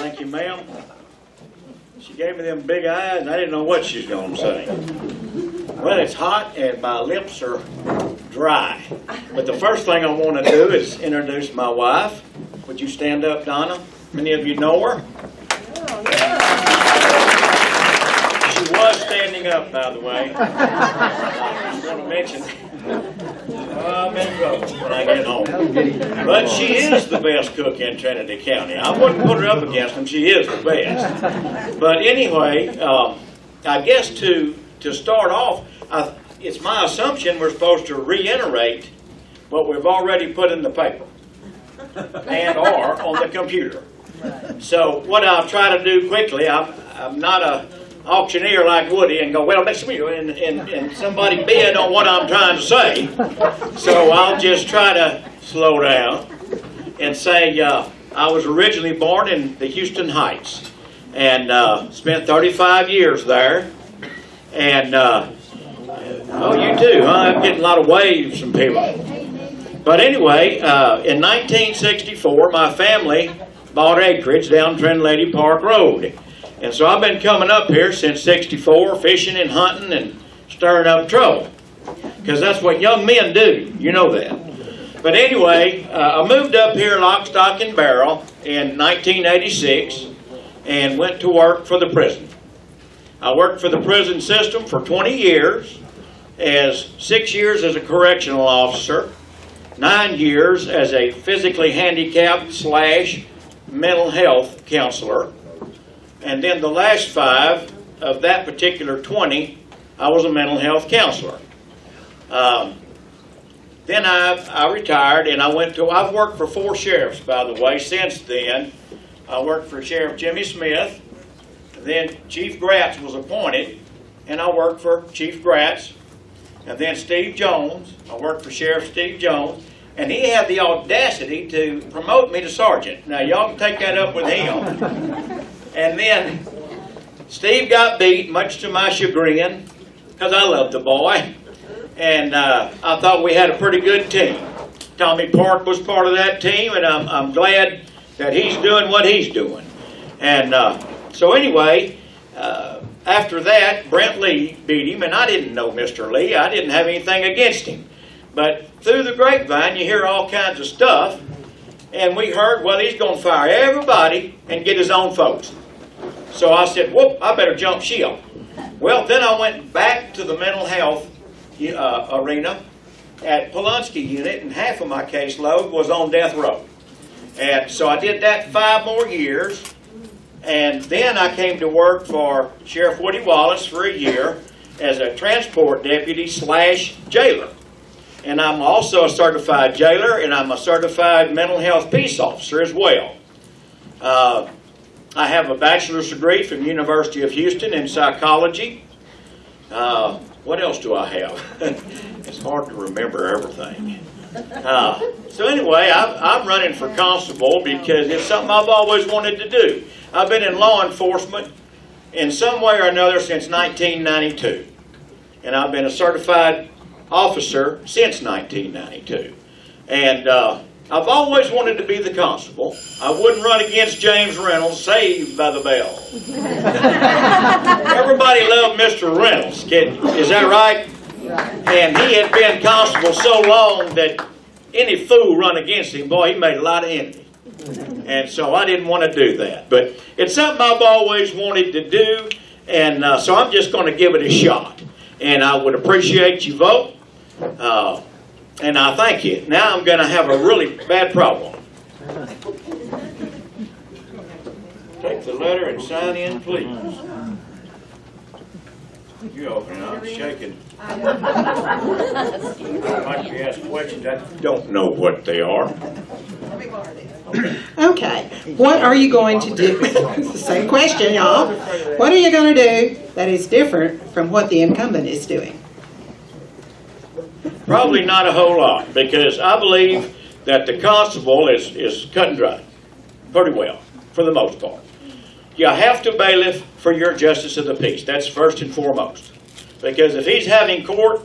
Thank you, ma'am. She gave me them big eyes, and I didn't know what she was going to say. Well, it's hot, and my lips are dry. But the first thing I want to do is introduce my wife. Would you stand up, Donna? Many of you know her. She was standing up, by the way. I just want to mention, I'm in trouble when I get home. But she is the best cook in Trinity County. I wouldn't put her up against them. She is the best. But anyway, I guess to start off, it's my assumption we're supposed to reiterate what we've already put in the paper and or on the computer. So what I'll try to do quickly, I'm not a auctioneer like Woody and go, well, let's and somebody bid on what I'm trying to say. So I'll just try to slow down and say I was originally born in the Houston Heights and spent 35 years there. And, oh, you too, huh? I'm getting a lot of waves from people. But anyway, in 1964, my family bought acreage down Trinity Park Road. And so I've been coming up here since '64, fishing and hunting and stirring up trouble. Because that's what young men do. You know that. But anyway, I moved up here lock, stock, and barrel in 1986 and went to work for the prison. I worked for the prison system for 20 years, 6 years as a correctional officer, 9 years as a physically handicapped / mental health counselor. And then the last 5 of that particular 20, I was a mental health counselor. Then I retired and I've worked for 4 sheriffs, by the way, since then. I worked for Sheriff Jimmy Smith, then Chief Gratz was appointed, and I worked for Chief Gratz, and then Steve Jones. I worked for Sheriff Steve Jones, and he had the audacity to promote me to sergeant. Now, y'all can take that up with him. And then Steve got beat, much to my chagrin, because I loved the boy. And I thought we had a pretty good team. Tommy Park was part of that team, and I'm glad that he's doing what he's doing. And so anyway, after that, Brent Lee beat him, and I didn't know Mr. Lee. I didn't have anything against him. But through the grapevine, you hear all kinds of stuff, and we heard, well, he's going to fire everybody and get his own folks. So I said, whoop, I better jump ship. Well, then I went back to the mental health arena at Pulaski Unit, and half of my caseload was on death row. And so I did that 5 more years, and then I came to work for Sheriff Woody Wallace for a year as a transport deputy / jailer. And I'm also a certified jailer, and I'm a certified mental health peace officer as well. I have a bachelor's degree from the University of Houston in psychology. What else do I have? It's hard to remember everything. So anyway, I'm running for constable because it's something I've always wanted to do. I've been in law enforcement in some way or another since 1992. And I've been a certified officer since 1992. And I've always wanted to be the constable. I wouldn't run against James Reynolds, Saved by the Bell. Everybody loved Mr. Reynolds, is that right? And he had been constable so long that any fool run against him, boy, he made a lot of envy. And so I didn't want to do that. But it's something I've always wanted to do, and so I'm just going to give it a shot. And I would appreciate your vote. And I thank you. Now I'm going to have a really bad problem. Take the letter and sign in, please. You open it up, shaking. I might be asked questions I don't know what they are. Okay, what are you going to do? It's the same question, y'all. What are you going to do that is different from what the incumbent is doing? Probably not a whole lot, because I believe that the constable is cut and dry pretty well, for the most part. You have to bailiff for your justice of the peace. That's first and foremost. Because if he's having court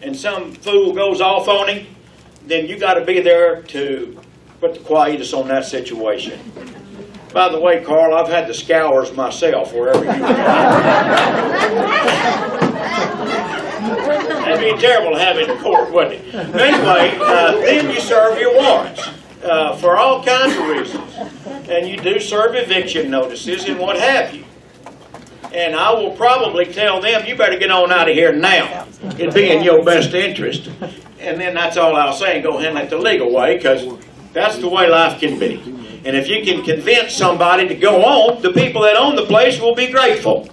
and some fool goes off on him, then you got to be there to put the quietus on that situation. By the way, Carl, I've had the scours myself wherever you go. That'd be terrible to have in court, wouldn't it? Anyway, then you serve your warrants for all kinds of reasons. And you do serve eviction notices and what have you. And I will probably tell them, you better get on out of here now. It'd be in your best interest. And then that's all I'll say, and go handle it the legal way, because that's the way life can be. And if you can convince somebody to go on, the people that own the place will be grateful.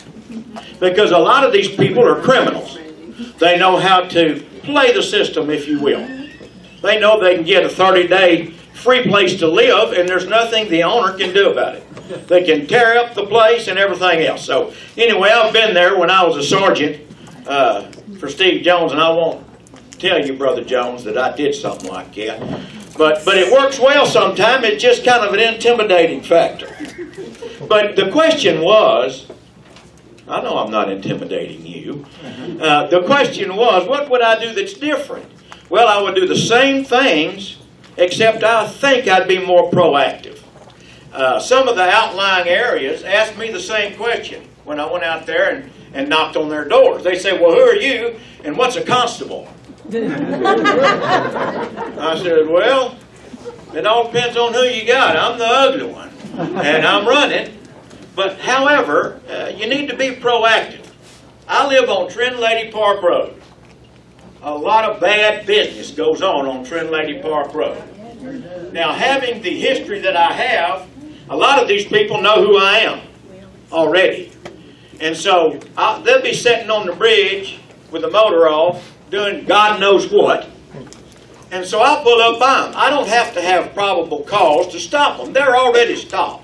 Because a lot of these people are criminals. They know how to play the system, if you will. They know they can get a 30-day free place to live, and there's nothing the owner can do about it. They can tear up the place and everything else. So anyway, I've been there when I was a sergeant for Steve Jones, and I won't tell you, Brother Jones, that I did something like that. But it works well sometimes. It's just kind of an intimidating factor. But the question was, I know I'm not intimidating you. The question was, what would I do that's different? Well, I would do the same things, except I think I'd be more proactive. Some of the outlying areas asked me the same question when I went out there and knocked on their doors. They say, well, who are you and what's a constable? I said, well, it all depends on who you got. I'm the ugly one, and I'm running. But, however, you need to be proactive. I live on Trinity Park Road. A lot of bad business goes on Trinity Park Road. Now, having the history that I have, a lot of these people know who I am already. And so, they'll be sitting on the bridge with the motor off, doing God knows what. And so I'll pull up by them. I don't have to have probable cause to stop them. They're already stopped.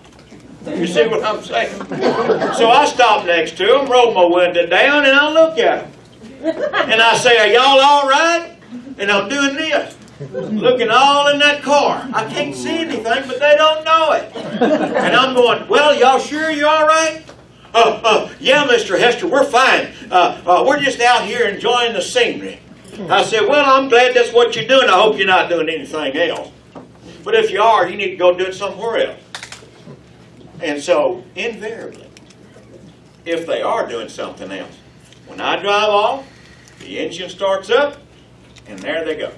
You see what I'm saying? So I stop next to them, roll my window down, and I look at them. And I say, are y'all all right? And I'm doing this, looking all in that car. I can't see anything, but they don't know it. And I'm going, well, y'all sure you're all right? Yeah, Mr. Hester, we're fine. We're just out here enjoying the scenery. I said, well, I'm glad that's what you're doing. I hope you're not doing anything else. But if you are, you need to go do it somewhere else. And so, invariably, if they are doing something else, when I drive off, the engine starts up, and there they go.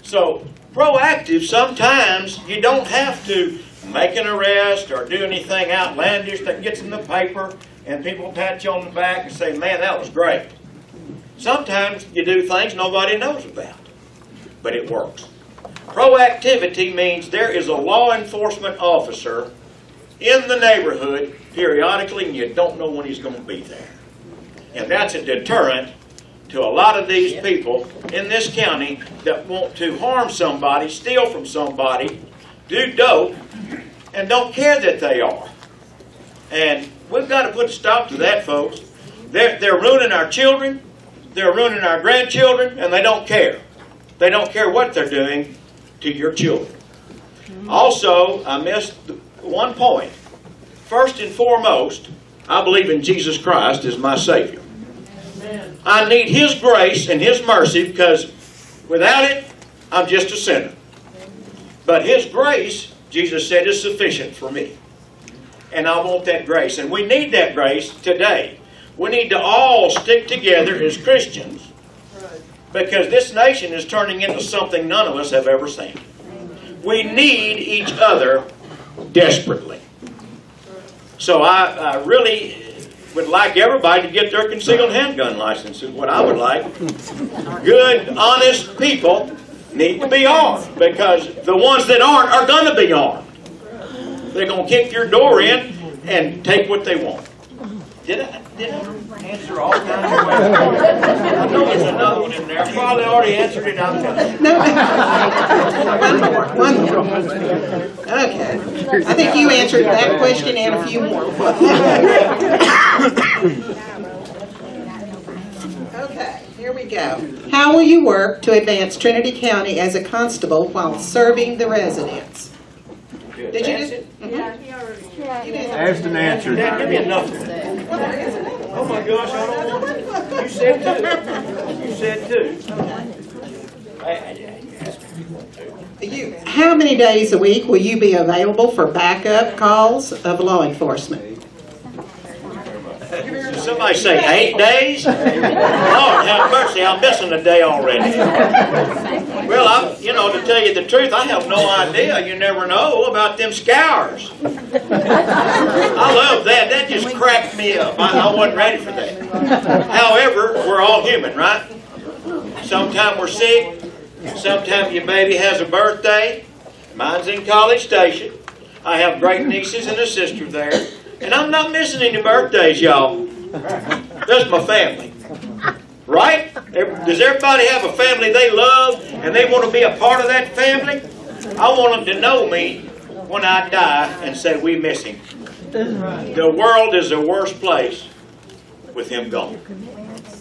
So, proactive, sometimes you don't have to make an arrest or do anything outlandish that gets in the paper and people pat you on the back and say, man, that was great. Sometimes you do things nobody knows about, but it works. Proactivity means there is a law enforcement officer in the neighborhood periodically and you don't know when he's going to be there. And that's a deterrent to a lot of these people in this county that want to harm somebody, steal from somebody, do dope, and don't care that they are. And we've got to put a stop to that, folks. They're ruining our children, they're ruining our grandchildren, and they don't care. They don't care what they're doing to your children. Also, I missed one point. First and foremost, I believe in Jesus Christ as my Savior. I need His grace and His mercy because without it, I'm just a sinner. But His grace, Jesus said, is sufficient for me. And I want that grace. And we need that grace today. We need to all stick together as Christians because this nation is turning into something none of us have ever seen. We need each other desperately. So I really would like everybody to get their concealed handgun license is what I would like. Good, honest people need to be armed because the ones that aren't are going to be armed. They're going to kick your door in and take what they want. Did I answer all kinds of questions? I know there's another one in there. I probably already answered it. I'm done. No. One more. Okay. I think you answered that question and a few more. Okay, here we go. How will you work to advance Trinity County as a constable while serving the residents? Did you just? Yeah, he already. Asked and answered. Dad, give me enough. Oh my gosh, I don't want to. You said two. You said two. I asked me if you want to. How many days a week will you be available for backup calls of law enforcement? Did somebody say 8 days? Lord have mercy, I'm missing a day already. Well, to tell you the truth, I have no idea. You never know about them scours. I love that. That just cracked me up. I wasn't ready for that. However, we're all human, right? Sometimes we're sick. Sometimes your baby has a birthday. Mine's in College Station. I have great nieces and a sister there. And I'm not missing any birthdays, y'all. That's my family. Right? Does everybody have a family they love and they want to be a part of that family? I want them to know me when I die and say, we miss him. The world is the worst place with him gone.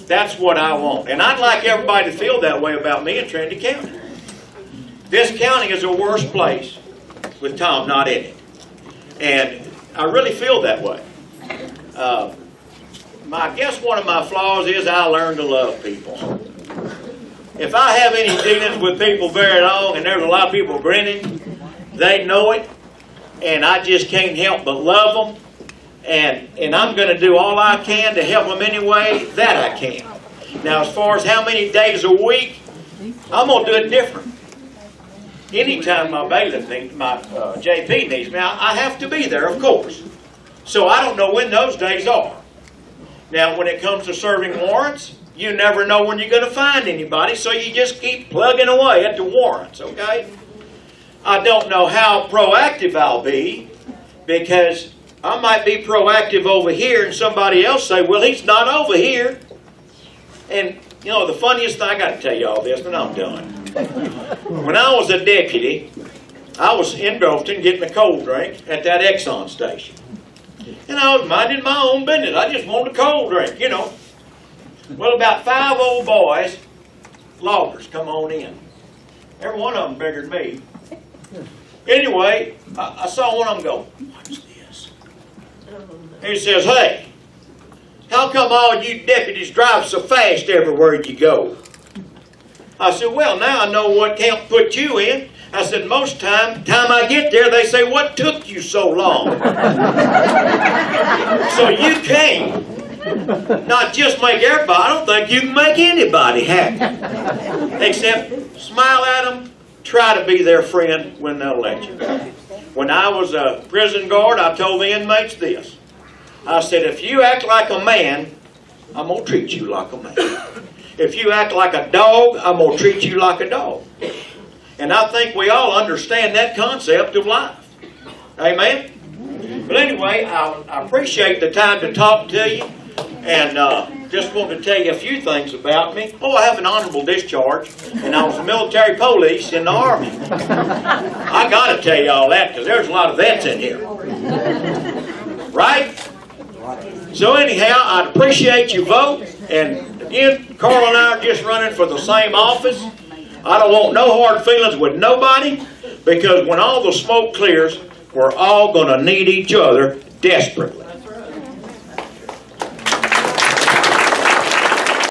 That's what I want. And I'd like everybody to feel that way about me in Trinity County. This county is the worst place with Tom not in it. And I really feel that way. I guess one of my flaws is I learn to love people. If I have any dealings with people very long and there's a lot of people grinning, they know it, and I just can't help but love them, and I'm going to do all I can to help them any way that I can. Now, as far as how many days a week, I'm going to do it different. Anytime my bailiff needs, my JP needs me, I have to be there, of course. So I don't know when those days are. Now, when it comes to serving warrants, you never know when you're going to find anybody, so you just keep plugging away at the warrants, okay? I don't know how proactive I'll be, because I might be proactive over here and somebody else say, well, he's not over here. And, the funniest thing, I got to tell you all this, and I'm done. When I was a deputy, I was in Groveton getting a cold drink at that Exxon station. And I was minding my own business. I just wanted a cold drink, Well, about 5 old boys, loggers, come on in. Every one of them bigger than me. Anyway, I saw one of them go, what's this? He says, hey, how come all you deputies drive so fast everywhere you go? I said, well, now I know what camp put you in. I said, most time I get there, they say, what took you so long? So you can't not just make everybody, I don't think you can make anybody happy. Except smile at them, try to be their friend when they'll let you. When I was a prison guard, I told the inmates this. I said, if you act like a man, I'm going to treat you like a man. If you act like a dog, I'm going to treat you like a dog. And I think we all understand that concept of life. Amen? But anyway, I appreciate the time to talk to you. And just want to tell you a few things about me. Oh, I have an honorable discharge. And I was a military police in the Army. I got to tell you all that because there's a lot of vets in here. Right? So anyhow, I'd appreciate your vote. And again, Carl and I are just running for the same office. I don't want no hard feelings with nobody, because when all the smoke clears, we're all going to need each other desperately.